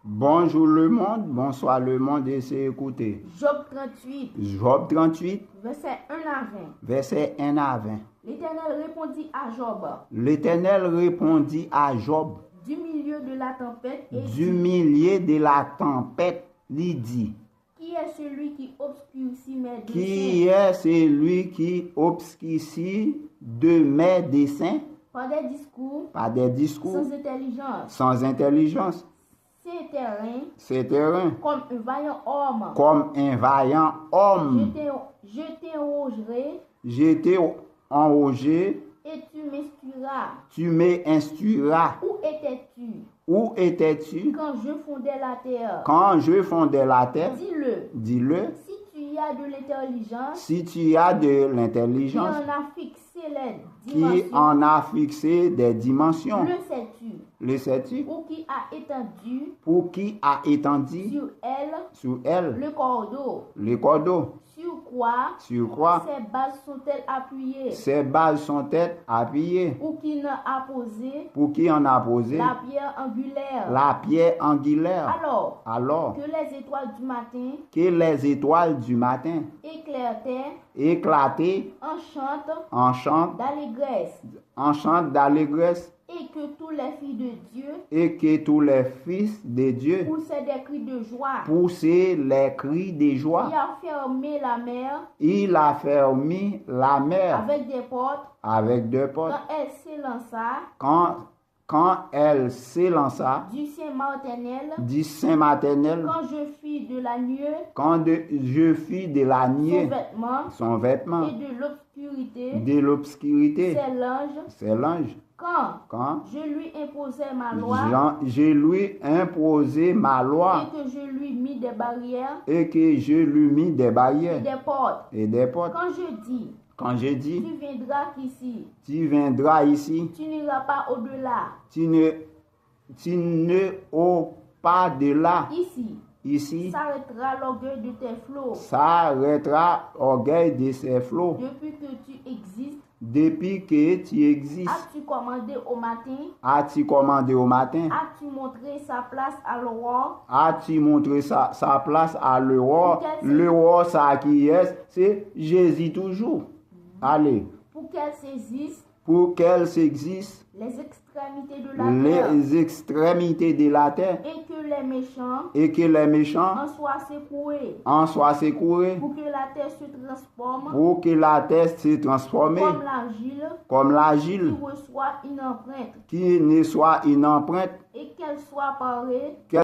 Bonjour le monde, bonsoir le monde et c'est écouté. Job 38, Job 38, verset 1 à 20. verset 1 à 20. L'Éternel répondit à Job, L'Éternel répondit à Job du milieu de la tempête, et du dit, milieu de la tempête, il dit, qui est celui qui obscurcit mes qui desseins est celui qui obscurcit de mes desseins par des discours par des discours sans intelligence? sans intelligence? C'est terrain C'est un comme un vaillant homme. comme un vaillant homme. Je t'enrogerai J'étais enrogé, et tu m'instruiras. tu m'instruiras. Où étais-tu Où étais-tu quand je fondais la terre? quand je fondais la terre? Dis-le. Dis-le. Si tu y as de l'intelligence, Si tu as de qui l'intelligence, en a fixé les qui dimensions, en a fixé des dimensions, le sais-tu? le sais-tu? Ou qui a étendu Pour qui a étendu sur sur elle elle le cordeau? le cordeau? Sur quoi Sur quoi ces bases sont-elles appuyées? ces bases sont-elles appuyées? Ou qui n'a a posé Pour qui en a posé la pierre angulaire? la pierre angulaire? Alors Alors que les étoiles du matin que les étoiles du matin éclatées enchantent d'allégresse, et que tous les filles de Dieu et que tous les fils de Dieu poussaient des cris de joie. poussaient les cris de Il joie. a fermé la mer Il a fermé la mer avec des portes avec deux portes. quand elle s'élança Quand elle s'élança du sein maternel, du sein maternel, quand je fis de la nuée je fis de la son nuée son vêtement et de l'obscurité de l'obscurité, ses langes, quand je lui imposai ma loi je lui imposai ma loi et que je lui mis des barrières et que je lui mis des et barrières des portes. et des portes. Quand je dis, Tu viendras viendras ici, ici, tu n'iras pas au-delà. tu ne au pas de là. Ici, S'arrêtera l'orgueil de tes flots. s'arrêtera orgueil de ses flots. Depuis que tu existes, Depuis que tu existes, as-tu commandé au matin? as-tu montré sa place à l'aurore? As-tu montré sa place à l'aurore? L'aurore, ça qui est, c'est Jésus toujours. Allez, Pour qu'elle saisisse pour qu'elle s'existe les extrémités de la terre les extrémités de la terre et que les méchants et que les méchants en soient secoués. en soient secoués, Pour que la terre se transforme pour que la terre se transforme comme l'argile qui reçoit une empreinte qui ne soit une empreinte et qu'elle soit parée qu'elle